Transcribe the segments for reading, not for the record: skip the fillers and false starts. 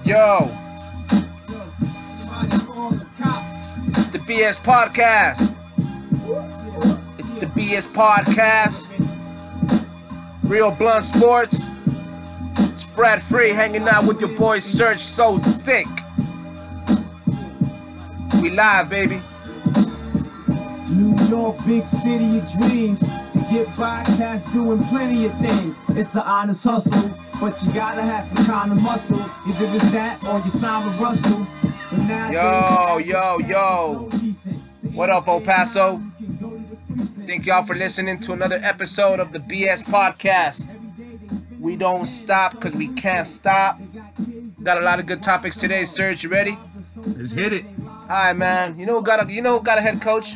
Yo, it's the BS Podcast. It's the BS Podcast. Real Blunt Sports. It's Fred Free hanging out with your boy Serge So Sick. We live, baby. New York, big city of dreams. To get by, cats doing plenty of things. It's an honest hustle, but you gotta have some kind of muscle. Either it's that or you sign with Russell. Yo. What up, El Paso? Thank y'all for listening to another episode of the BS Podcast. We don't stop because we can't stop. Got a lot of good topics today, Serge. You ready? Let's hit it. All right, man. You know who got a head coach?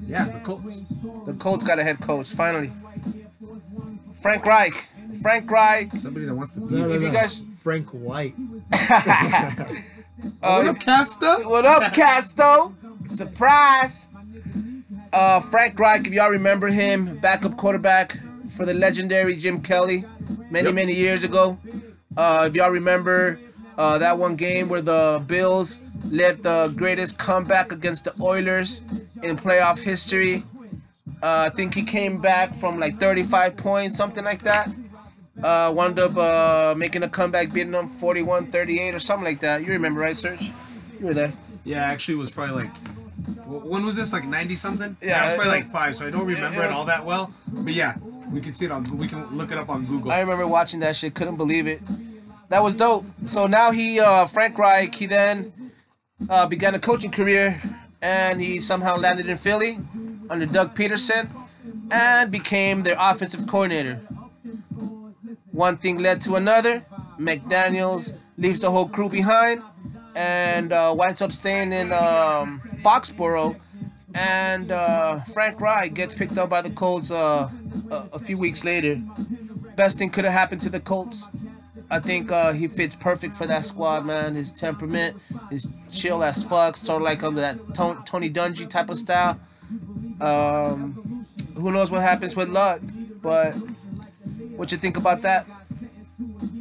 Yeah, the Colts. The Colts got a head coach, finally. Frank Reich. Somebody that wants to be. You guys... Frank White. What up, Casto? What up, Casto? Surprise. Frank Reich, if y'all remember him, backup quarterback for the legendary Jim Kelly many years ago. If y'all remember that one game where the Bills led the greatest comeback against the Oilers in playoff history. I think he came back from like 35 points, something like that. Wound up making a comeback, beating them 41-38 or something like that. You remember, right, Serge? You were there. Yeah, actually, it was probably like, when was this? Like 90-something? Yeah, it was probably like 5, so I don't remember it all that well. But yeah, we can see it we can look it up on Google. I remember watching that shit, couldn't believe it. That was dope. So now Frank Reich, he then began a coaching career, and he somehow landed in Philly under Doug Peterson and became their offensive coordinator. One thing led to another. McDaniels leaves the whole crew behind and winds up staying in Foxborough. And Frank Reich gets picked up by the Colts a few weeks later. Best thing could have happened to the Colts. I think he fits perfect for that squad, man. His temperament is chill as fuck, sort of like under that Tony Dungy type of style. Who knows what happens with Luck, but what you think about that,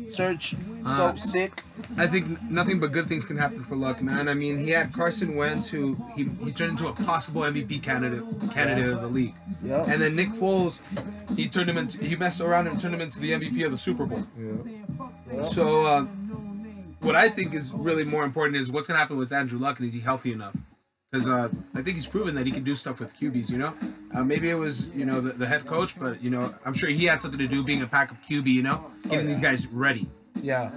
Serge? So sick. I think nothing but good things can happen for Luck, man. I mean, he had Carson Wentz, who he turned into a possible MVP candidate of the league. Yep. And then Nick Foles, he messed around and turned him into the MVP of the Super Bowl. Yep. So what I think is really more important is what's going to happen with Andrew Luck, and is he healthy enough? Because I think he's proven that he can do stuff with QBs, you know? Maybe it was, the head coach, but, I'm sure he had something to do being a backup QB, getting these guys ready. Yeah.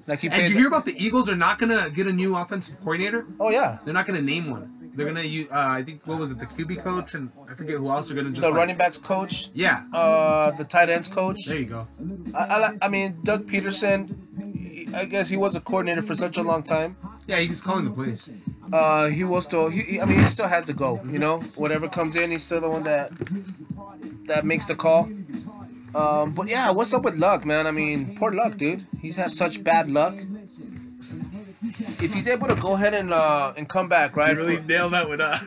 Like And did you hear about the Eagles are not going to get a new offensive coordinator? Oh, yeah. They're not going to name one. They're going to use, I think, what was it, the QB coach? And I forget who else are going to just The running backs coach. Yeah. The tight ends coach. There you go. I mean, Doug Peterson, I guess he was a coordinator for such a long time. Yeah, he's calling the plays. He will still. He still has to go. Whatever comes in, he's still the one that makes the call. But yeah, what's up with Luck, man? I mean, poor Luck, dude. He's had such bad luck. If he's able to go ahead and come back, right? You really nailed that one up.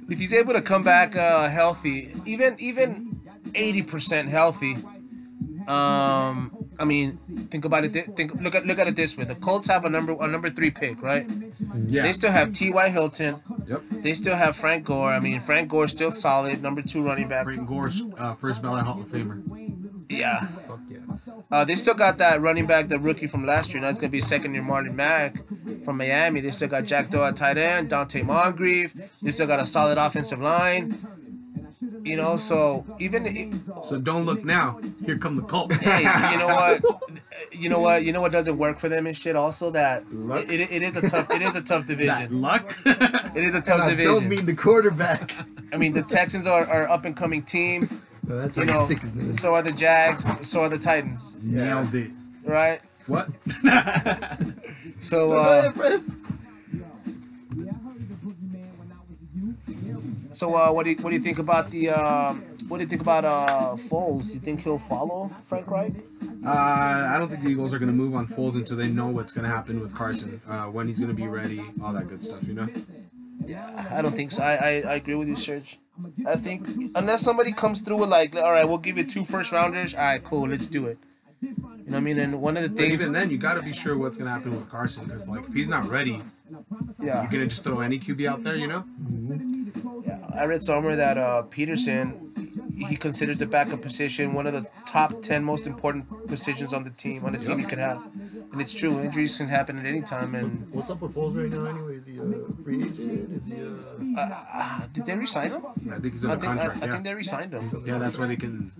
If he's able to come back healthy, even 80% healthy. I mean, think about it. Look at it this way: the Colts have a number 3 pick, right? Yeah. They still have T.Y. Hilton. Yep. They still have Frank Gore. I mean, Frank Gore's still solid, number 2 running back. Frank Gore's first ballot Hall of Famer. Yeah. Fuck yeah. They still got that running back, the rookie from last year. That's gonna be second-year Marlon Mack from Miami. They still got Jack Doe at tight end, Dante Moncrief. They still got a solid offensive line. So So don't look now. Here come the Colts. Hey, you know what doesn't work for them and shit. Also, that it is a tough division. Luck. It is a tough I division. don't mean the quarterback. I mean, the Texans are up and coming team. No, that's how you stick his name. So are the Jags. So are the Titans. Nailed it. Right. What? So what do you think about Foles? You think he'll follow Frank Reich? I don't think the Eagles are going to move on Foles until they know what's going to happen with Carson, when he's going to be ready, all that good stuff, Yeah, I don't think so. I agree with you, Serge. I think unless somebody comes through with like, all right, we'll give you 2 first rounders. All right, cool, let's do it. You know what I mean? And one of the But things, even then, you got to be sure what's gonna happen with Carson, because like if he's not ready, yeah, you're gonna just throw any QB out there, you know? I read somewhere that Peterson, he considers the backup position one of the top 10 most important positions on the team you could have. And it's true, injuries can happen at any time. And What's up with Foles right now anyway? Is he a free agent? Is he did they re-sign him? I think he's under contract. I think they re-signed him. Yeah, that's why they can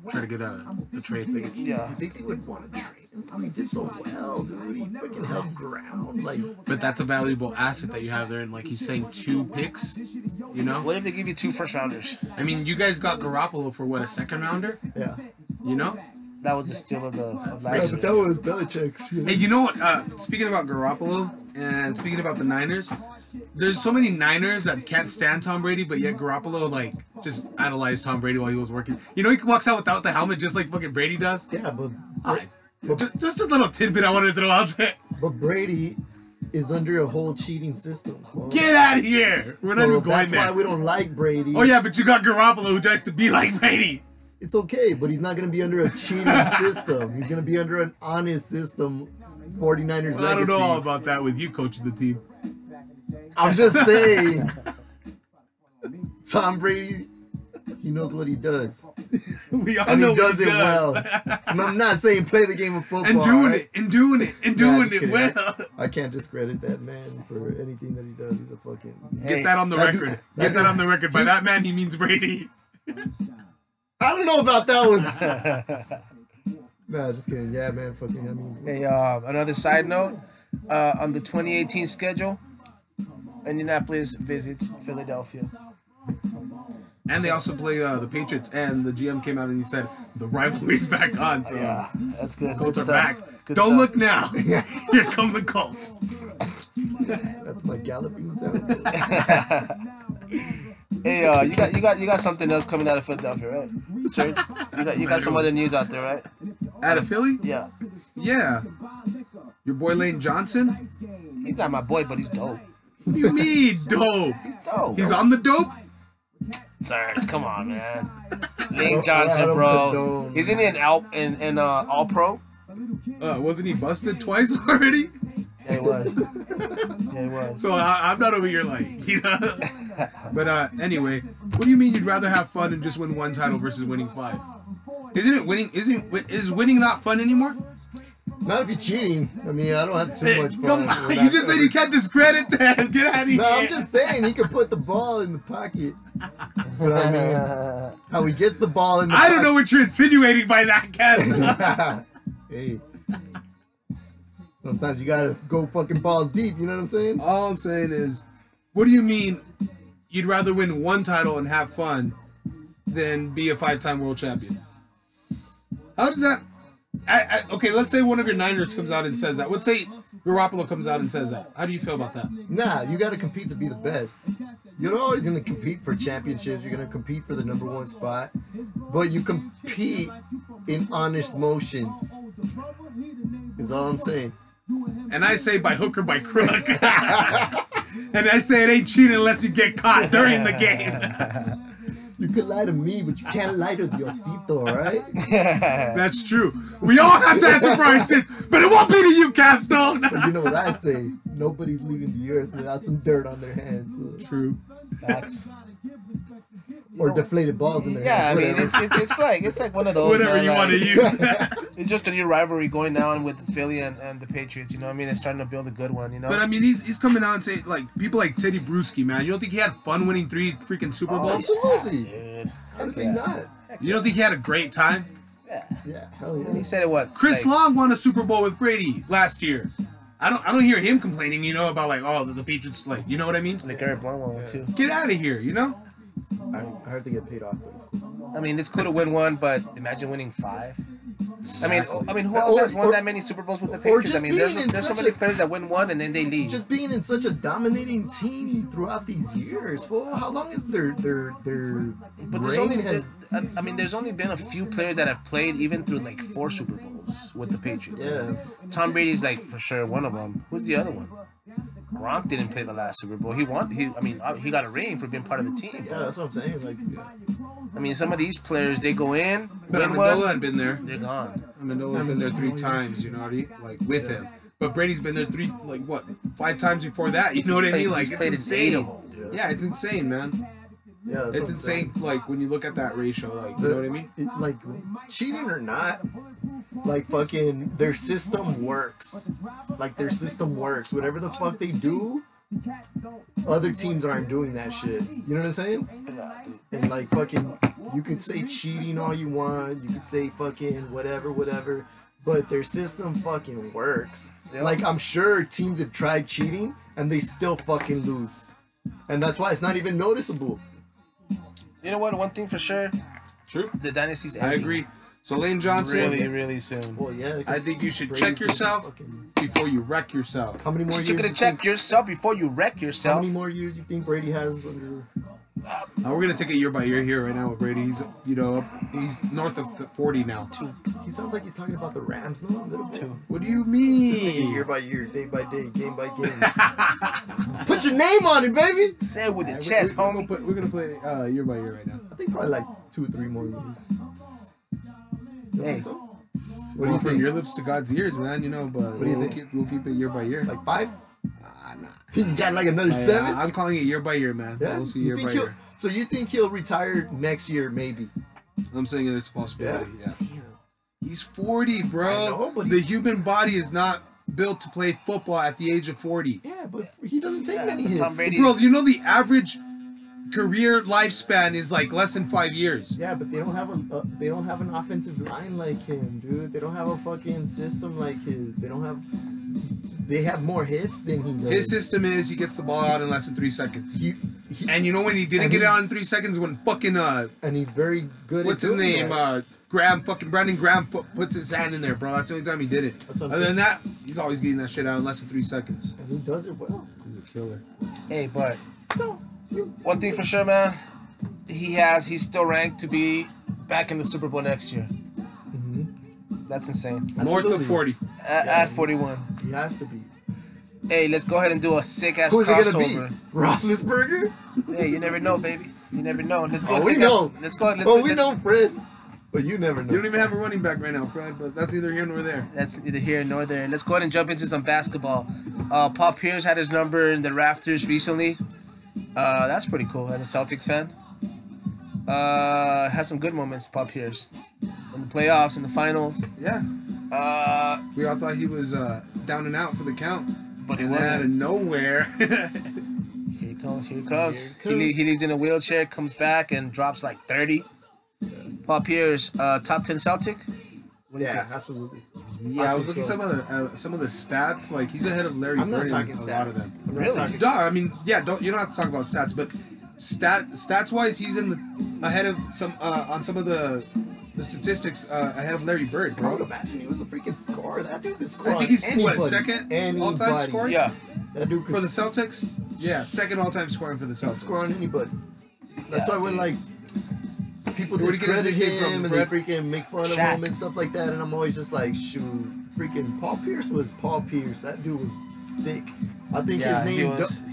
try to get a trade. Yeah. You think they would want to trade him? I mean, he did so well, dude. He freaking held ground. Like, But that's a valuable asset that you have there, and like he's saying 2 picks, you know? What if they give you 2 first rounders? I mean, you guys got Garoppolo for what, a second rounder? yeah. You know? That was the steal of Yeah, last but year. that was Belichick's. Hey, you know what? Speaking about Garoppolo and speaking about the Niners, there's so many Niners that can't stand Tom Brady, but yet Garoppolo like just idolized Tom Brady while he was working. You know, he walks out without the helmet just like fucking Brady does. Yeah, but Alright. Just a little tidbit I wanted to throw out there. Brady is under a whole cheating system. Bro. Get out of here! We're not even going that's there. why we don't like Brady. Oh yeah, but you got Garoppolo who tries to be like Brady. It's okay, but he's not going to be under a cheating system. He's going to be under an honest system. 49ers Well, I legacy. don't know all about that with you coaching the team. I'm just saying. Tom Brady, he knows what he does. We all And know he does what he it does. well. I'm not saying play the game of football. And doing right? it, and doing it, and Nah, doing just it kidding. well. I can't discredit that man for anything that he does. He's a fucking... Get that on the that record. dude- Get that on the record. By that man, he means Brady. I don't know about that one. Nah, just kidding. Yeah, man, fucking, I mean... Hey, another side note, on the 2018 schedule, Indianapolis visits Philadelphia. And they also play the Patriots, and the GM came out and he said the rivalry's back on. So Yeah, that's good. Colts Good are stuff. back. Good Don't stuff. look now. Here come the Colts. That's my galloping sound. Hey, you got something else coming out of Philadelphia, right? Sir, you got some other news out there, right? Out of Philly? Yeah, Yeah. Your boy Lane Johnson? he's not my boy, but he's dope. What do you mean, dope? He's dope. He's on the dope? Sir, come on, man. Lane I Johnson, don't bro. condone. He's in an All Pro. Wasn't he busted twice already? Yeah, he was. Yeah, he was. So I'm not over here like, you know. But anyway, what do you mean you'd rather have fun and just win 1 title versus winning 5? Isn't it winning? Is winning not fun anymore? Not if you're cheating. I mean, I don't have too much fun. Come on, you just said you can't discredit them. Get out of here. No, I'm just saying he can put the ball in the pocket. But I mean, how he gets the ball in the I pocket. don't know what you're insinuating by that, Ken. Hey. Sometimes you gotta go fucking balls deep, you know what I'm saying? All I'm saying is, what do you mean you'd rather win 1 title and have fun than be a 5-time world champion? How does that... okay, let's say one of your Niners comes out and says that. Let's say Garoppolo comes out and says that. How do you feel about that? Nah, you gotta compete to be the best. You're always gonna compete for championships, you're gonna compete for the ¡1 spot, but you compete in honest motions. Is all I'm saying. And I say by hook or by crook. And I say it ain't cheating unless you get caught during the game. You can lie to me, but you can't lie to Diosito, alright? That's true. We all have to answer for our sins, but it won't be to you, Castone. But you know what I say? Nobody's leaving the earth without some dirt on their hands. So. True. Facts. Or deflated balls in their Yeah, I hands. mean, whatever. it's like one of those. Whatever man, you like, want to use. It's just a new rivalry going down with Philly and the Patriots. You know what I mean? It's starting to build a good one. You know. But I mean, he's coming out and saying, like, people like Teddy Bruschi, man. You don't think he had fun winning 3 freaking Super Bowls? Absolutely. Dude. How do they not? You don't think he had a great time? Yeah, hell And he yeah. said it what? Chris like, Long won a Super Bowl with Brady last year. I don't hear him complaining, you know, about like, oh, the Patriots, like, you know what I mean? Like Eric Blount won one too. Get out of here, you know? I heard they get paid off, but it's cool. I mean, it's cool to win one, but imagine winning 5. I mean, who else Or- has won or- that many Super Bowls with the or Patriots? I just mean, there's being in so such many a- players that win one and then they leave. Just being in such a dominating team throughout these years. Fool, how long is their But there's reign only, has? I mean, there's only been a few players that have played even through like 4 Super Bowls with the Patriots. Yeah. Tom Brady's like for sure one of them. Who's the other one? Gronk didn't play the last Super Bowl. He got a ring for being part of the team. Yeah, that's what I'm saying. Like, I mean, some of these players, they go in, But win Amendola one, had been there. they're gone. Amendola's been there 3 times, you know what I mean? Like, with him. But Brady's been there 5 times before that, you know what I mean? Like, He's it's insane. in 8 of them. Yeah, it's insane, man. Yeah, that's It's what I'm saying. insane, like, when you look at that ratio, like, you know what I mean? Like, cheating or not, like, fucking, their system works. Like, their system works. Whatever the fuck they do, other teams aren't doing that shit. You know what I'm saying? And, like, fucking, you could say cheating all you want. You could say fucking whatever. But their system fucking works. Yep. Like, I'm sure teams have tried cheating, and they still fucking lose. And that's why it's not even noticeable. You know what? One thing for sure, True. the dynasty's I ending. agree. So, Lane Johnson, Really, really soon. Well, yeah. I think you should Brady's check yourself fucking- before you wreck yourself. How many more years? You're gonna you check think- yourself before you wreck How yourself. many more years do you think Brady has under? We're going to take it year by year here right now with Brady. He's, he's north of the 40 now. He sounds like he's talking about the Rams, no? A little bit. What do you Let's take it mean? year by year, day by day, game by game. Put your name on it, baby. Say it with your We're chest, gonna homie. we're gonna play year by year right now. I think probably like 2 or 3 more years. You Hey. think so? What do Well, you from think? your lips to God's ears, man. But do you we'll think? keep it year by year. Like 5? Nah. You got like another 7? I'm calling it year by year, man. Yeah. We'll see You year think by he'll- year. So you think he'll retire next year, maybe? I'm saying it's a possibility. Yeah. Damn. He's 40, bro. I know, but the he's- human body is not built to play football at the age of 40. Yeah, but he doesn't take many but hits. Tom Brady- Bro, you know the average career lifespan is like less than 5 years. Yeah, but they don't have they don't have an offensive line like him, dude. They don't have a fucking system like his. They have more hits than he does. His system is he gets the ball out in less than 3 seconds. He- And you know when he didn't And get it he's- out in 3 seconds when fucking and he's very good what's at his doing name? that. Brandon Graham puts his hand in there, bro. That's the only time he did it. That's what I'm Other saying. than that, he's always getting that shit out in less than 3 seconds. And he does it well. He's a killer. Hey, but So, one thing for sure, man, he's still ranked to be back in the Super Bowl next year. That's insane. North Absolutely. of 40. At 41. he has to be. Hey, let's go ahead and do a sick ass Who's it gonna crossover. be? Roethlisberger? Hey, you never know, baby. You never know. Let's do a Oh, we sick know. ass. Let's go. Let's Oh, do, we let's- know Fred, but you never know. You don't even have a running back right now, Fred, but that's neither here nor there. That's neither here nor there. Let's go ahead and jump into some basketball. Paul Pierce had his number in the rafters recently. That's pretty cool. As a Celtics fan, had some good moments. Paul Pierce in the playoffs, in the finals. Yeah. We all thought he was down and out for the count. But he And then out of wasn't. nowhere. Here he comes. Here he comes. Here He, he comes. he leaves in a wheelchair, comes back, and drops like 30. Paul Pierce, top 10 Celtic. What do you Yeah, think? absolutely. Yeah, I was think looking so. at some of the stats. Like he's ahead of Larry I'm not Bird in talking a lot of stats. them. I'm not Really? talking Duh, I mean, yeah, you don't have to talk about stats, but stats wise, he's ahead of some on some of the statistics ahead of Larry Bird, I would bro. imagine he was a freaking scorer. That dude could score I think on he's anybody. what, second Anybody. all-time scorer? Yeah. That dude could For the Celtics, yeah, second all-time scoring for the Celtics. score on anybody. That's Yeah, why when dude. like people Where'd he get his discredit nickname him from, and they Fred? freaking make fun of Shaq. him and stuff like that, and I'm always just like, shoot, freaking Paul Pierce was Paul Pierce. That dude was sick. I think Yeah, his he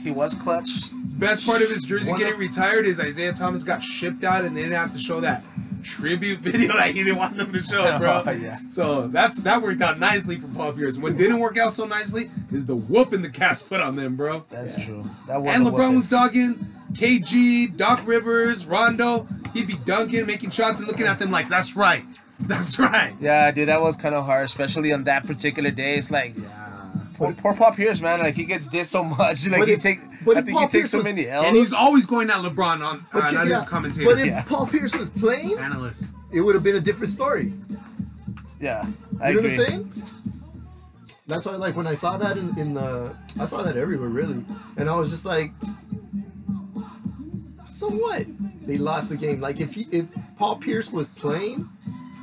name. was clutch. Best part of his jersey One getting of- retired is Isaiah Thomas got shipped out and they didn't have to show that tribute video that he didn't want them to show, bro. Oh, yeah. So that worked out nicely for Paul Pierce. What didn't work out so nicely is the whooping the Cavs put on them, bro. That's true. That was And a LeBron whooping. was dogging KG, Doc Rivers, Rondo. He'd be dunking, making shots, and looking at them like, "That's right, that's right." Yeah, dude, that was kind of hard, especially on that particular day. It's like poor Paul Pierce, man. Like he gets dissed so much. Like But he if- take. but I if think Paul he takes Pierce so was- many And L's. he's always going at LeBron on But check not it his out. commentator. But if Yeah. Paul Pierce was playing, Analyst. it would have been a different story. Yeah, I You know agree. what I'm saying? That's why, like, when I saw that I saw that everywhere, really, and I was just like, so what? They lost the game. Like, if Paul Pierce was playing,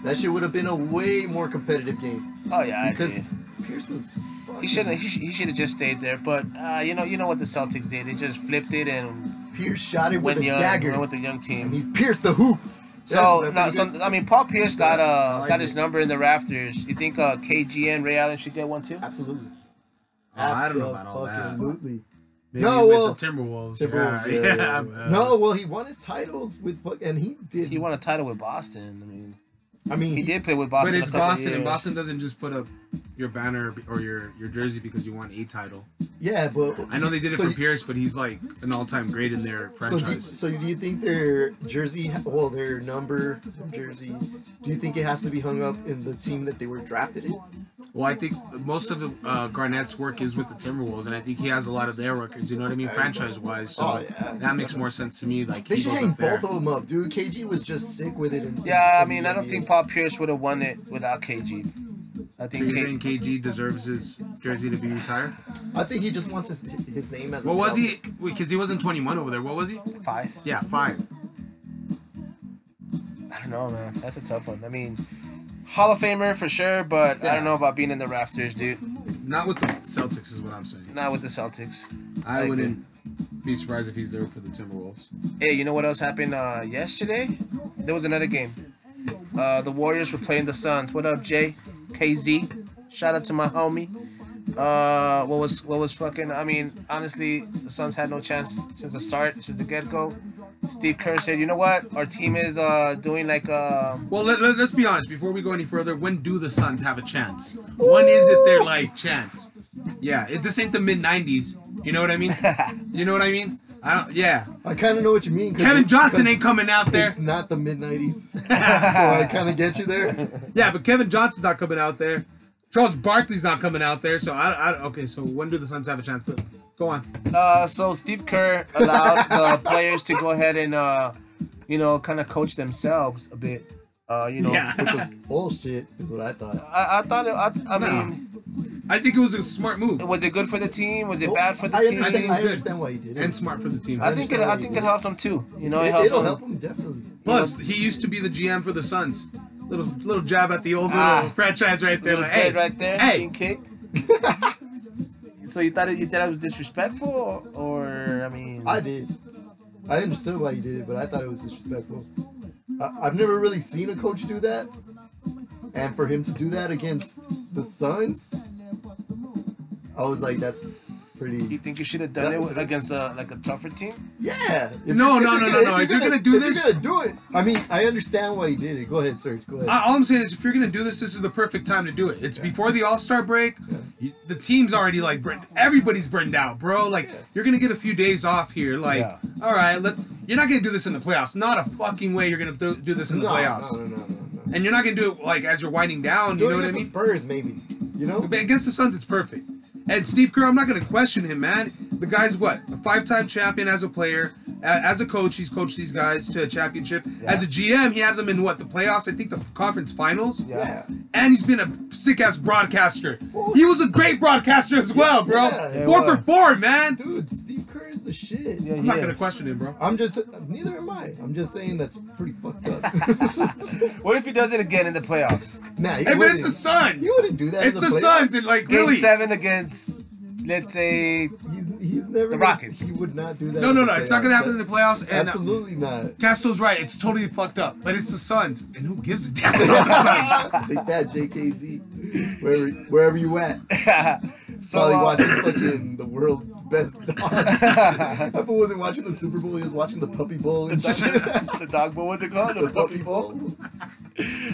that shit would have been a way more competitive game Oh yeah, I because agree. Pierce was. He shouldn't. He should have just stayed there. But you know what the Celtics did? They just flipped it and Pierce shot it with went a young. dagger, Went with the young and team. he pierced the hoop. So Yeah, no, that's so pretty I good. mean, Paul Pierce got I like got his it. number in the rafters. You think KG and Ray Allen should get one too? Absolutely. I don't know about all that. Absolutely. Maybe No, with well, the Timberwolves. Timberwolves, yeah. No, well, he won his titles with and he did. He won a title with Boston. I mean, he did play with Boston. But it's a couple Boston, of and years. Boston doesn't just put up your banner or your jersey because you won a title. Yeah, but I know they did it for Pierce, but he's like an all-time great in their franchise. So do you think their jersey, well, their number jersey, do you think it has to be hung up in the team that they were drafted in? Well, I think most of Garnett's work is with the Timberwolves, and I think he has a lot of their records. You know what I mean, franchise-wise. So that makes more sense to me. Like they should hang both of them up, dude. KG was just sick with it. I mean, I don't think Paul Pierce would have won it without KG. I think so you're saying KG deserves his jersey to be retired? I think he just wants his name as. What was he? Because he wasn't 21 over there. What was he? 5. Yeah, 5. I don't know, man. That's a tough one. I mean, Hall of Famer for sure, but I don't know about being in the rafters, dude. Not with the Celtics is what I'm saying. Not with the Celtics. I wouldn't be surprised if he's there for the Timberwolves. Hey, you know what else happened yesterday? There was another game. The Warriors were playing the Suns. What up, Jay? KZ? Shout out to my homie. What was fucking? I mean, honestly, the Suns had no chance since the start, since the get-go. Steve Kerr said, "You know what? Our team is doing like Well, let's be honest. Before we go any further, when do the Suns have a chance? When is it their like chance? Yeah, this ain't the mid '90s. You know what I mean? You know what I mean? I kind of know what you mean. Kevin Johnson ain't coming out there. It's not the mid '90s, so I kind of get you there. Yeah, but Kevin Johnson's not coming out there. Charles Barkley's not coming out there. So okay. So when do the Suns have a chance? But go on. So Steve Kerr allowed the players to go ahead and kind of coach themselves a bit. Yeah. Which was bullshit, is what I thought. I thought I mean, I think it was a smart move. Was it good for the team? Was it bad for the team? I understand why he did it. And smart for the team. I think it helped them too. It'll help him definitely. Plus, he used to be the GM for the Suns. Little jab at the old little franchise right there. Like, hey, right there, hey. being kicked. So you thought it was disrespectful, or I mean? I did. I understood why he did it, but I thought it was disrespectful. I've never really seen a coach do that, and for him to do that against the Suns, I was like, that's pretty. You think you should have done it against a tougher team? Yeah. No. If you're gonna do this, you're gonna do it. I mean, I understand why he did it. Go ahead, Serge. Go ahead. All I'm saying is, if you're gonna do this is the perfect time to do it. It's before the All-Star break. Yeah. The team's already like everybody's burned out, bro. Like you're gonna get a few days off here. Like, all right, you're not gonna do this in the playoffs. Not a fucking way you're gonna do this in the playoffs. No. And you're not gonna do it like as you're winding down. You know what I mean? The Spurs, maybe. You know. But against the Suns, it's perfect. And Steve Kerr, I'm not gonna question him, man. The guy's what? A 5-time champion as a player. As a coach, he's coached these guys to a championship. Yeah. As a GM, he had them in what? The playoffs? I think the conference finals. Yeah. And he's been a sick-ass broadcaster. He was a great broadcaster as well, bro. Yeah, 4 for 4, man. Dude, Steve Kerr is the shit. I'm not gonna question him, bro. Neither am I. I'm just saying that's pretty fucked up. What if he does it again in the playoffs? Nah, hey, but it's the Suns. You wouldn't do that. It's the Suns, and like really. Game 7 against, let's say, he's never the Rockets. He would not do that. No. It's not gonna happen in the playoffs. And, absolutely not. Castro's right. It's totally fucked up. But it's the Suns, and who gives a damn about the Suns? Take that, JKZ. Wherever you at. So, probably watching fucking the world's best dog. That fool wasn't watching the Super Bowl. He was watching the Puppy Bowl and shit. The dog bowl, what's it called? The Puppy Bowl.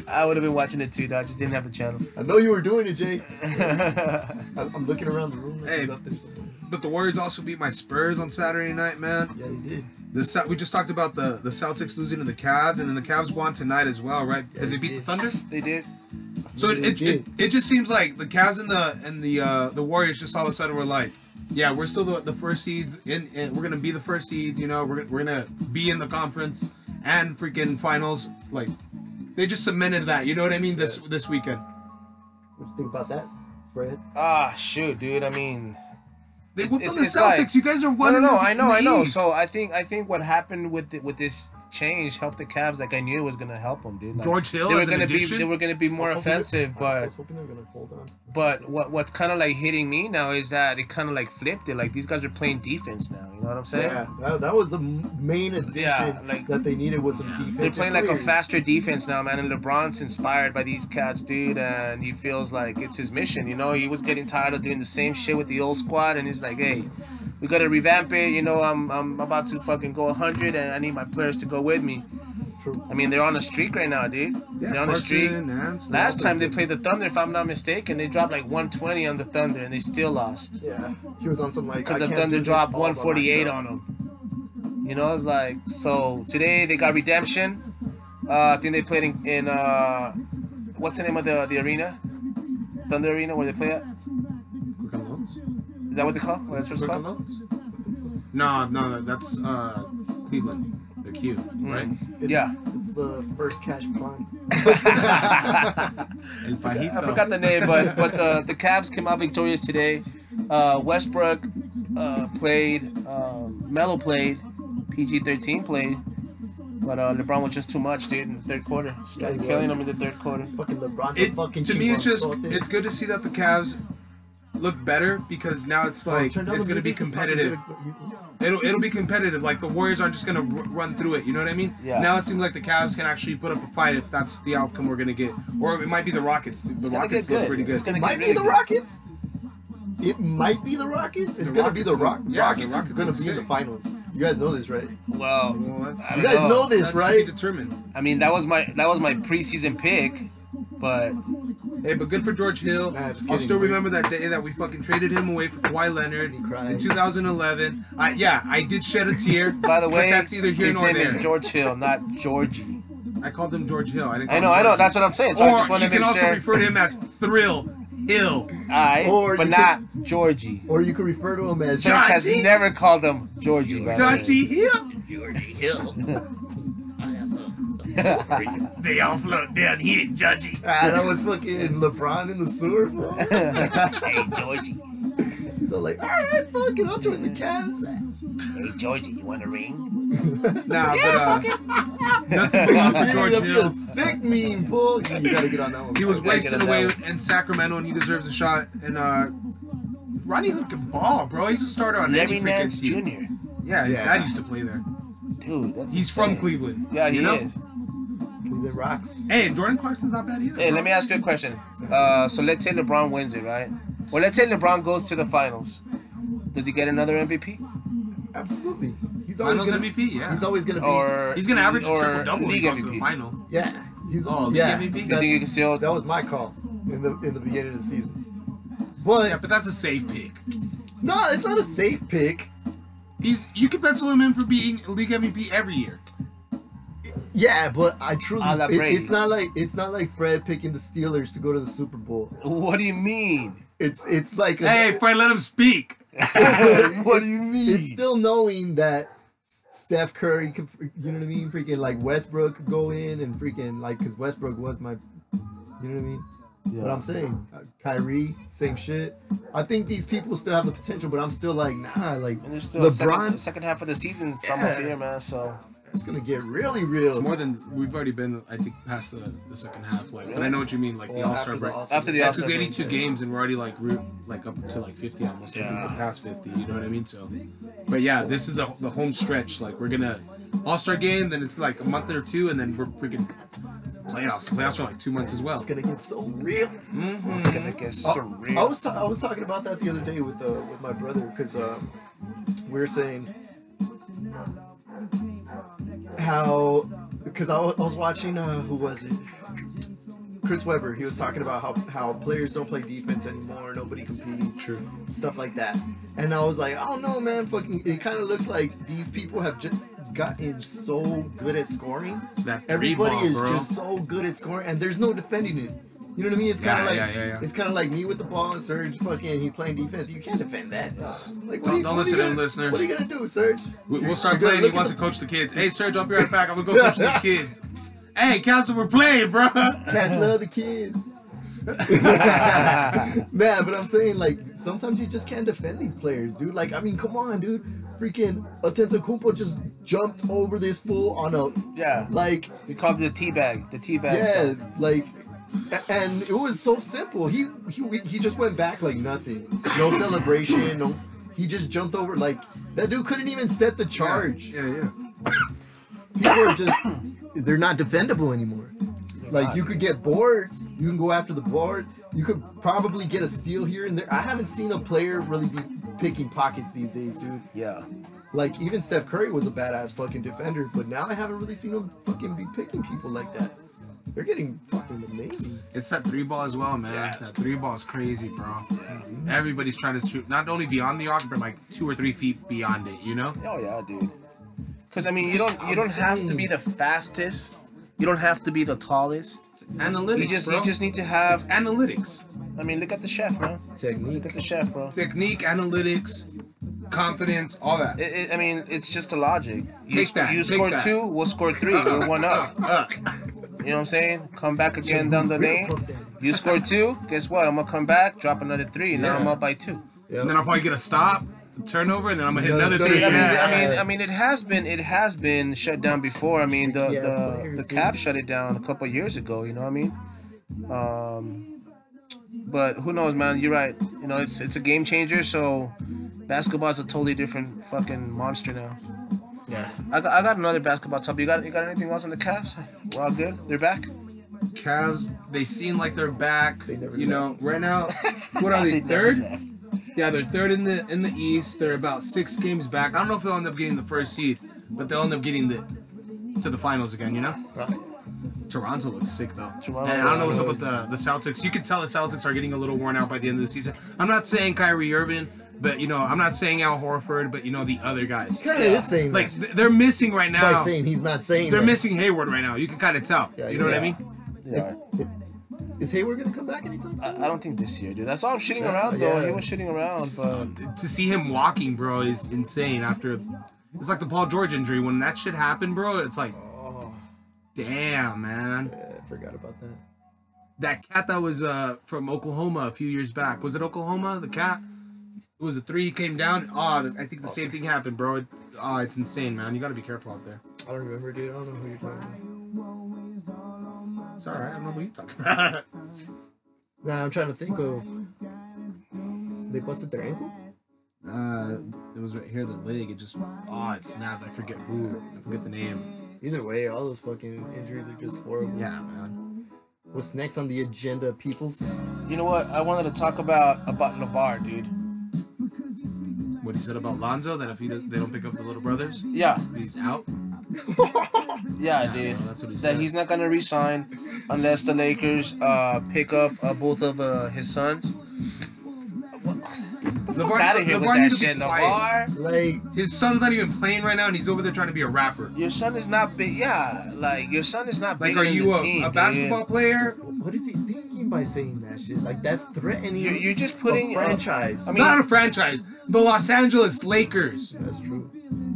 I would have been watching it too, dog. I just didn't have the channel. I know you were doing it, Jay. I'm looking around the room. Like he's up there somewhere. But the Warriors also beat my Spurs on Saturday night, man. Yeah, they did. We just talked about the Celtics losing to the Cavs, and then the Cavs won tonight as well, right? Yeah, did they beat the Thunder? They did. So it just seems like the Cavs and the Warriors just all of a sudden were like, yeah, we're still the first seeds, and we're gonna be the first seeds. You know, we're gonna be in the conference and freaking finals. Like they just cemented that. You know what I mean? This weekend. What do you think about that, Fred? Shoot, dude. I mean, they whooped on the Celtics. Like, you guys are one. No, I know. So I think what happened with this change helped the Cavs. Like I knew it was gonna help them, dude. Like, George Hill. They were gonna be more offensive, I but was hoping they were gonna hold on. But what's kind of like hitting me now is that it kind of like flipped it. Like these guys are playing defense now. You know what I'm saying? Yeah, that was the main addition that they needed was some defense. They're playing like a faster defense now, man. And LeBron's inspired by these cats, dude, and he feels like it's his mission. You know, he was getting tired of doing the same shit with the old squad, and he's like, hey, We gotta revamp it. You know, I'm about to fucking go 100, and I need my players to go with me. True. I mean, they're on a streak right now, dude. Yeah, They're on a streak. Nance, Last time they played the Thunder, if I'm not mistaken, they dropped like 120 on the Thunder, and they still lost. Yeah, he was on some like. Because I the can't Thunder do this dropped all by 148 myself. on them. You know, it's like, so today they got redemption. I think they played in what's the name of the arena? Thunder Arena, where they play at? Quick unloads? Is that what they call? What it's Quick called? unloads? No, that's Cleveland. The Q, right? It's, Yeah. It's the first cash pun. El Fajito. I forgot the name, but the Cavs came out victorious today. Westbrook played, Melo played, PG-13 played, but LeBron was just too much, dude, in the third quarter. Started he killing was. him in the third quarter. Fucking LeBron's a It, fucking to me, it's just chihuahua. it's good to see that the Cavs look better because now it's like Turn down it's the going to be music, it's competitive. fucking good. It'll be competitive. Like the Warriors aren't just gonna run through it. You know what I mean? Yeah. Now it seems like the Cavs can actually put up a fight if that's the outcome we're gonna get, or it might be the Rockets. The gonna Rockets get look good. pretty good. It's gonna It might get be the really good. Rockets. It might be the Rockets. It's The gonna be the Rockets, yeah, the Rockets are Rockets gonna look be in the sick. finals. You guys know this, right? Well, Well, that's, I You don't guys know this, that's to right? be determined. I mean, that was my preseason pick, but Hey, but good for George Hill. Nah, just I'll kidding, still man. remember that day that we fucking traded him away for Kawhi Leonard He cried. in 2011. I did shed a tear. by the way, but that's either here his nor name there. is George Hill, not Georgie. I called him George Hill. I didn't. Call I him know, George that's Hill. what I'm saying. So I just Or want you to make can also sure. refer to him as Thrill Hill. Alright, Or but you not Georgie. Or you could refer to him as Sir has Georgie? never called him Georgie. by the way. Georgie Hill. Georgie Hill. I am They all float down here, Georgie. that was fucking LeBron in the sewer. Bro. Hey Georgie, He's all like, all right, fuck it, I'll join the Cavs. hey Georgie, you want a ring? Nah, but nothing but love for Really, George that'd be Hill. a sick meme, fool. You gotta get on that one. He was gotta get wasting him away down. in Sacramento, and he deserves a shot. And Ronnie Hood can ball, bro. He's a starter on Larry any freaking Nance team. Jr. Yeah, his Yeah. dad used to play there. Dude, that's He's from insane. Cleveland. Yeah, he you know? is. Cleveland rocks. Hey, and Jordan Clarkson's not bad either. Hey, bro. let me ask you a question. So let's say LeBron wins it, right? Well, let's say LeBron goes to the finals. Does he get another MVP? Absolutely. He's always Finals gonna, MVP, yeah. He's always gonna be. Or He's gonna average a or triple double when he league goes to the MVP? final. yeah. He's Oh, league yeah. MVP? You that's- think you can still? That was my call in the beginning of the season. But Yeah, but that's a safe pick. no, it's not a safe pick. You can pencil him in for being league MVP every year. Yeah, but I truly, A la Brady. it's not like Fred picking the Steelers to go to the Super Bowl. What do you mean? It's like a, Hey, Fred, let him speak. What do you mean? It's still knowing that Steph Curry could, you know what I mean? Freaking like Westbrook could go in and freaking like, because Westbrook was my, you know what I mean? But I'm saying, Kyrie, same shit. I think these people still have the potential, but I'm still like, nah, like And there's still the LeBron, second half of the season. It's almost Yeah. here, man. So it's gonna get really real. It's more than we've already been. I think past the second half. Like, but I know what you mean. Like the Well, All Star break. After the That's All-Star because break, 82 games and we're already like up to like 50 almost. I think Yeah. we're past 50. You know what I mean? So, but yeah, this is the home stretch. Like we're gonna All Star game, then it's like a month or two, and then we're freaking playoffs. Playoffs are like 2 months as well. It's gonna get so real. it's gonna get surreal. I was talking about that the other day with my brother because we were saying how because I was watching who was it? Chris Webber. He was talking about how players don't play defense anymore. Nobody competes. True. Stuff like that. And I was like, I don't know, man. Fucking, it kind of looks like these people have just gotten so good at scoring. That three Everybody ball, is bro. just so good at scoring, and there's no defending it. You know what I mean? It's kind of Yeah. it's kind of like me with the ball and Serge. Fucking, he's playing defense. You can't defend that. Like, Don't listen to him, listener. What are you gonna do, Serge? We'll start You're playing. gonna He wants to coach the kids. Hey, Serge, I'll be right back. I'm gonna go coach these kids. Hey, Castle, we're playing, bro. Cats love the kids. Man, but I'm saying, like, sometimes you just can't defend these players, dude. Like, I mean, come on, dude. Freaking Atentacumpo just jumped over this fool on a, Yeah, like, we called it the teabag. The teabag. yeah, like, and it was so simple. He just went back like nothing. No celebration. No, he just jumped over. Like, that dude couldn't even set the charge. Yeah. People are just, they're not defendable anymore. Like, you could get boards. You can go after the board. You could probably get a steal here and there. I haven't seen a player really be picking pockets these days, dude. Yeah. Like, even Steph Curry was a badass fucking defender, but now I haven't really seen him fucking be picking people like that. They're getting fucking amazing. It's that 3-ball as well, man. Yeah. That 3-ball is crazy, bro. Everybody's trying to shoot not only beyond the arc, but like 2 or 3 feet beyond it. You know? Oh yeah, dude. Because I mean, you don't have to be the fastest. You don't have to be the tallest. Analytics, You just need to have. analytics, I mean, look at the chef, man. Technique. Look at the chef, bro. technique, analytics, confidence, all that. I mean, it's just the logic. Take that, You take score that. 2, we'll score 3. We're 1 up. You know what I'm saying? Come back again down the lane. You score 2. Guess what? I'm gonna come back, drop another 3. Now I'm up by 2. Yep. And then I'll probably get a stop, a turnover, and then I'm gonna hit Another another three. 3. I mean, it has been shut down before. I mean, the Cavs shut it down a couple of years ago. You know what I mean? But who knows, man? You're right. You know, it's a game changer. So basketball's a totally different fucking monster now. Yeah. I got another basketball topic. You got anything else on the Cavs? We're all good. They're back. Cavs, they seem like they're back. They never You left. know, right now, what are they? never Third? left. Yeah, they're third in the East. They're about 6 games back. I don't know if they'll end up getting the first seed, but they'll end up getting to the finals again. You know. Right. Toronto looks sick though. Toronto And I don't know what's up looks- with the Celtics. You can tell the Celtics are getting a little worn out by the end of the season. I'm not saying Kyrie Irving, but you know, I'm not saying Al Horford, but you know the other guys. Kind of is saying Like that. they're missing right By now. saying he's not saying They're that. missing Hayward right now. You can kind of tell. Yeah, You know what I yeah. mean? Yeah. Is Hayward gonna come back anytime soon? I don't think this year, dude. I saw him shitting Yeah, around though. yeah. He was shitting around, but To see him walking, bro, is insane. After it's like the Paul George injury. When that shit happened, bro, it's like, damn, man. Yeah, I forgot about that. That cat that was from Oklahoma a few years back. Was it Oklahoma? The cat? It was a 3. He came down. Oh, I think the same thing happened, bro. It's insane, man. You got to be careful out there. I don't remember, dude. I don't know who you're talking about. It's all right. I don't know what you're talking about. Nah, I'm trying to think of. They busted their ankle? It was right here, the leg. It snapped. I forget who. I forget the name. Either way, all those fucking injuries are just horrible. Yeah, man. What's next on the agenda, peoples? you know what? I wanted to talk about LeVar, dude. What he said about Lonzo, that if they don't pick up the little brothers, Yeah, he's out. yeah, dude. Well, that's what he That said. he's not gonna resign unless the Lakers pick up both of his sons. LeVar, Out of here with LeVar need that to be shit, quiet. LeVar. Like, His son's not even playing right now, and he's over there trying to be a rapper. Your son is not big. Yeah, like your son is not Like, bigger are than you the team, a basketball dude. player? what is he thinking by saying that shit? Like, that's threatening You're just putting a franchise. I mean, Not a franchise. The Los Angeles Lakers. that's true.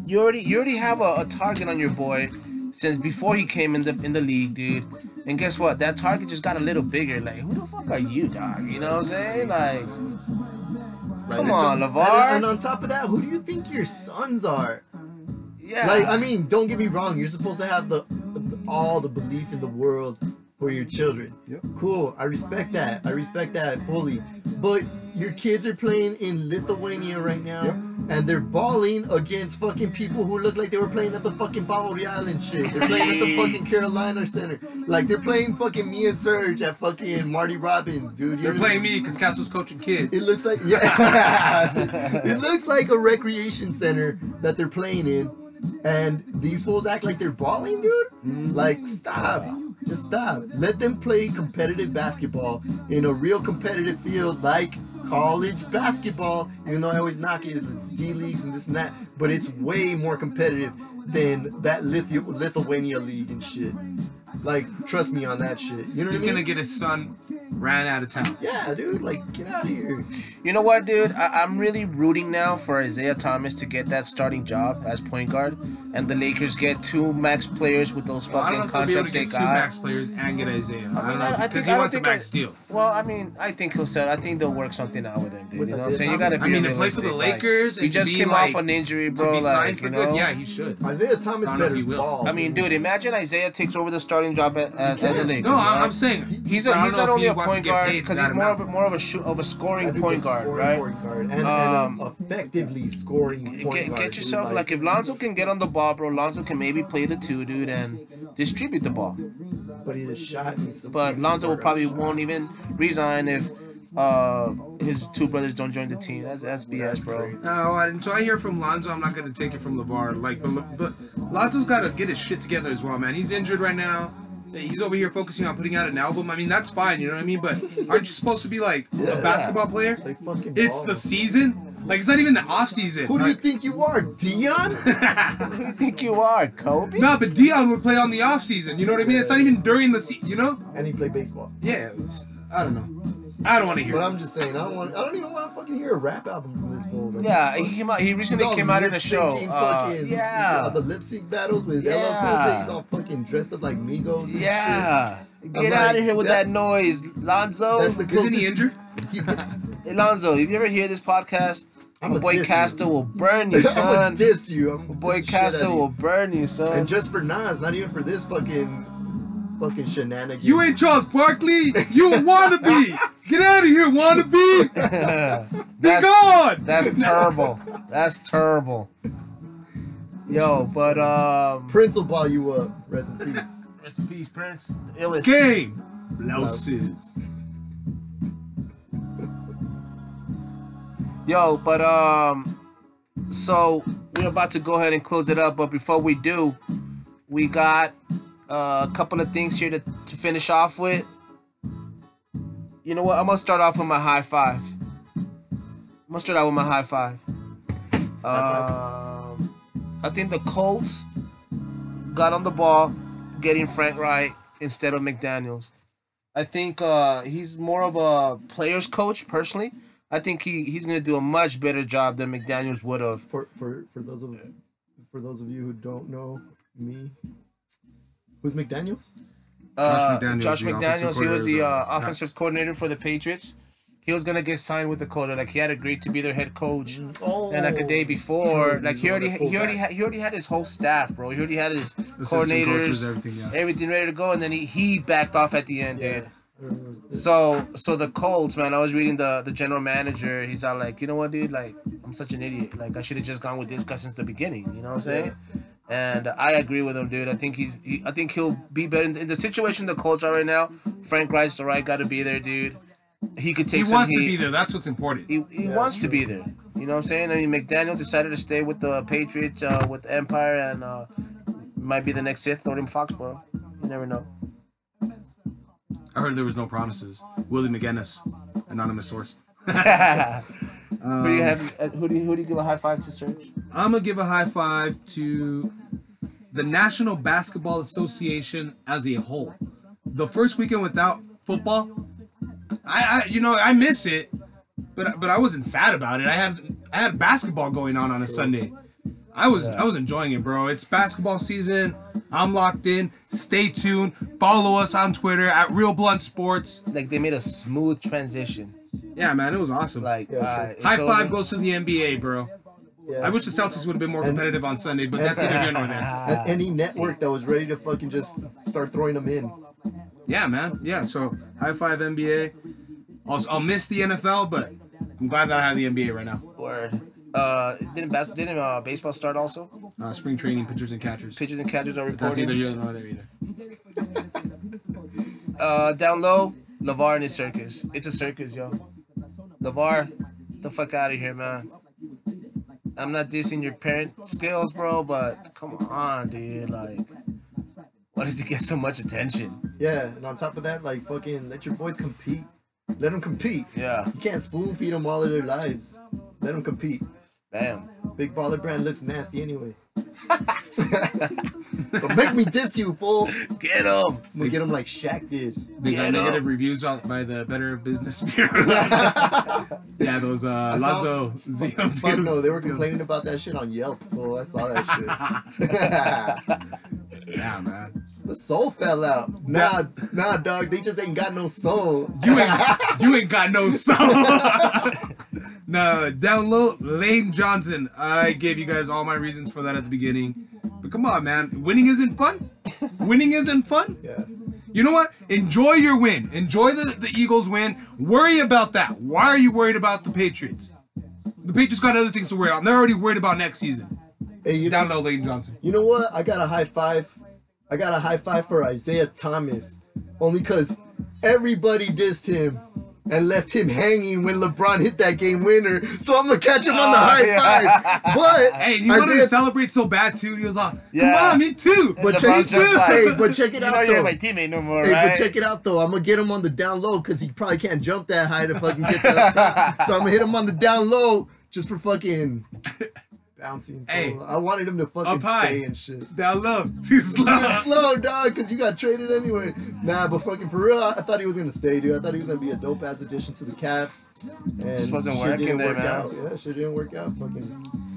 you already have a target on your boy since before he came in the league, dude. And guess what? That target just got a little bigger. Like, who the fuck are you, dog? You know what I'm saying? Like, come on, LeVar. And on top of that, who do you think your sons are? yeah. Like, I mean, don't get me wrong. You're supposed to have all the belief in the world for your children. Yep. Cool. I respect that. I respect that fully. But your kids are playing in Lithuania right now, Yep. and they're balling against fucking people who look like they were playing at the fucking Pavo Real and shit. They're playing at the fucking Carolina Center. Like, they're playing fucking me and Serge at fucking Marty Robbins, dude. You They're know- playing me because Castle's coaching kids. It looks like, yeah. It looks like a recreation center that they're playing in, and these fools act like they're balling, dude. Like, stop. Just stop. Let them play competitive basketball in a real competitive field like college basketball. Even though I always knock it, it's D leagues and this and that, but it's way more competitive than that Lithuania league and shit. Like, trust me on that shit. You know what He's I mean? gonna get his son ran out of town. Yeah, dude. Like, get out of here. You know what, dude? I'm really rooting now for Isaiah Thomas to get that starting job as point guard, and the Lakers get 2 max players with those Well, I don't fucking know if they'll be able contracts to they get 2 got. max players and get Isaiah. I don't know I because think- he I don't wants a think max I- deal. Well, I mean, I think he'll sell. I think they'll work something out with him, dude. With You know what I'm Isaiah saying? You gotta Thomas? be I mean, to play for the realistic, Lakers Like, he and to just be, came like, off an injury, To bro. be signed Like, for you good, know. yeah, he should. Isaiah Thomas I don't know if better he will. ball. I mean, dude, imagine Isaiah takes over the starting job as a Lakers. No, right? I'm saying He's I don't he's know not if only he a wants to point get guard paid because that he's more amount. of a scoring That dude's point a guard, scoring right? point guard. And effectively scoring point guard. Get dude. yourself like if Lonzo can get on the ball, bro. Lonzo can maybe play the 2, dude, and distribute the ball. But he just shot me. So But Lonzo will probably won't even resign if his two brothers don't join the team. That's BS, bro. No, until I hear from Lonzo, I'm not gonna take it from LeVar. Like, but Lonzo's got to get his shit together as well, man. He's injured right now. He's over here focusing on putting out an album. I mean, that's fine, you know what I mean? But aren't you supposed to be like a basketball player? Like fucking It's ball. the season. Like, it's not even the off season. Who do you think you are, Dion? Who do you think you are, Kobe? No, but Dion would play on the off season. You know what I mean? It's not even during the season. You know? And he played baseball. Yeah. I don't know. I don't want to hear. But it. I'm just saying, I don't even want to fucking hear a rap album from this fool. Like, Yeah, he came out. He recently he's all came out in a show. lip-syncing fucking, Yeah, the lip sync battles with Yeah. LL Cool J. He's all fucking dressed up like Migos. And yeah. shit. Get I'm out like, of here with that noise, Lonzo. That's the Isn't closest. he injured? He's, Hey, Lonzo, if you ever hear this podcast, I'm my a boy diss Casta you. will burn you, I'm gonna son. diss you. I'm My boy diss the shit out Casta of you. will burn you, son. And just for Nas, not even for this fucking shenanigans. You ain't Charles Barkley. You a wannabe. Get out of here, wannabe. Be gone. That's terrible. That's terrible. Yo, but Prince will ball you up. Rest in peace. rest in peace, Prince. Illest. Game. Blouses. Yo, but so we're about to go ahead and close it up. But before we do, we got a couple of things here to finish off with. You know what? I'm gonna start off with my high five. I think the Colts got on the ball, getting Frank Wright instead of McDaniels. I think he's more of a player's coach personally. I think he's gonna do a much better job than McDaniels would have. For those of you who don't know me, who's McDaniels? Josh McDaniels, He was the the offensive Pats. coordinator for the Patriots. He was gonna get signed with the Colts. Like he had agreed to be their head coach. Oh, And like a day before, sure, like he's he the one already that pulled back. he already had his whole staff, bro. He already had his Assistant coordinators, coaches, everything, yeah. ready to go, and then he backed off at the end, Yeah. dude. So the Colts, man, I was reading the general manager. He's all like, you know what, dude? Like, I'm such an idiot. Like, I should have just gone with this guy since the beginning. You know what I'm saying? And I agree with him, dude. I think I think he'll be better in the situation the Colts are right now. Frank Wright's the right guy to be there, dude. He could take He some wants heat. to be there. That's what's important. He wants to be there. You know what I'm saying? I mean, McDaniels decided to stay with the Patriots, with Empire, and might be the next Sith or in Foxborough. You never know. I heard there was no promises. Willie McGinnis, anonymous source. Who do you have? Who do you give a high five to, Serge? I'm gonna give a high five to the National Basketball Association as a whole. The first weekend without football, I miss it, but I wasn't sad about it. I had basketball going on a Sunday. I was enjoying it, bro. It's basketball season. I'm locked in. Stay tuned. Follow us on Twitter at Real Blunt Sports. Like they made a smooth transition. Yeah, man, it was awesome. Like it's High five over. goes to the NBA, bro. Yeah. I wish the Celtics would have been more competitive on Sunday, but that's either here nor there. And any network that was ready to fucking just start throwing them in. Yeah, man. Yeah, so high five NBA. I'll miss the NFL, but I'm glad that I have the NBA right now. Word. Didn't baseball start also? Spring training, pitchers and catchers. Pitchers and catchers are That's neither reporting. here nor there either. Down low, LeVar and his circus. It's a circus, yo. LeVar, get the fuck out of here, man. I'm not dissing your parent skills, bro, but come on, dude. Like, why does he get so much attention? Yeah, and on top of that, like fucking let your boys compete. Let them compete. Yeah, You can't spoon feed them all of their lives. Let them compete. damn. Big Baller Brand looks nasty anyway. Don't make me diss you, fool. Get him. I'm gonna get him like Shaq did. They got Yeah, no. negative reviews by the Better Business Bureau. Yeah, those Lonzo Fuck Zion. no, they were complaining about that shit on Yelp, fool. I saw that shit. Yeah, man. The soul fell out. Nah, dog. They just ain't got no soul. You ain't got no soul. No, down low, Lane Johnson. I gave you guys all my reasons for that at the beginning. But come on, man. Winning isn't fun. Winning isn't fun. Yeah. You know what? Enjoy your win. Enjoy the Eagles win. Worry about that. Why are you worried about the Patriots? The Patriots got other things to worry about. They're already worried about next season. Hey, Down low, Lane Johnson. You know what? I got a high five. I got a high five for Isaiah Thomas. Only because everybody dissed him and left him hanging when LeBron hit that game winner. So I'm going to catch him on the high five. But Hey, he wanted to celebrate so bad, too. He was like, Yeah. come on, me too. But LeBron's check, just like, but check it you out, know you're though. my teammate no more, Hey, right? but check it out, though. I'm going to get him on the down low because he probably can't jump that high to fucking get to the top. So I'm going to hit him on the down low just for fucking bouncing. Hey, I wanted him to fucking up high. stay and shit. Down low. Too slow. Too slow, dog, because you got traded anyway. Nah, but fucking for real, I thought he was going to stay, dude. I thought he was going to be a dope-ass addition to the Caps. And Just wasn't shit working didn't there, work man. out. Yeah, shit didn't work out. Fucking...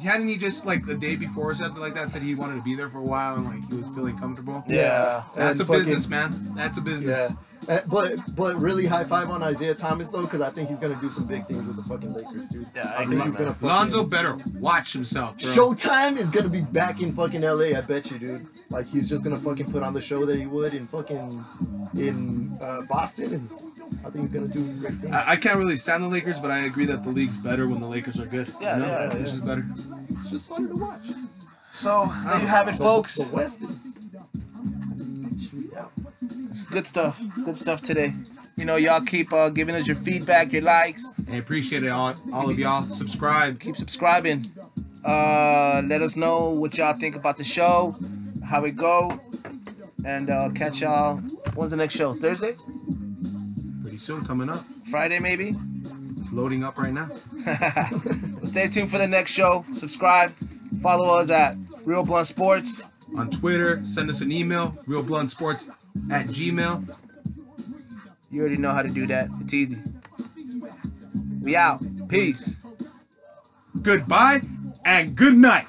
Hadn't he just like the day before or something like that said he wanted to be there for a while and like he was feeling comfortable? Yeah. That's a And fucking- business, man. That's a business. Yeah. But really high five on Isaiah Thomas though, because I think he's gonna do some big things with the fucking Lakers, dude. Yeah, I think he's gonna fucking... Lonzo better watch himself, bro. Showtime is gonna be back in fucking LA, I bet you, dude. Like he's just gonna fucking put on the show that he would in fucking Boston, and I think he's gonna do great things. I can't really stand the Lakers, but I agree that the league's better when the Lakers are good. Yeah, You know? yeah, It's just better. It's just funny to watch. So, there you have it, folks. The West is. Yeah. It's good stuff. Good stuff today. You know, y'all keep giving us your feedback, your likes. I appreciate it, all of y'all. Subscribe. Keep subscribing. Let us know what y'all think about the show, how it go, and catch y'all. When's the next show? Thursday? Pretty soon, coming up. Friday, maybe? It's loading up right now. Stay tuned for the next show. Subscribe. Follow us at Real Blunt Sports. On Twitter, send us an email, realbluntsports@gmail.com. You already know how to do that. It's easy. We out. Peace. Goodbye and good night.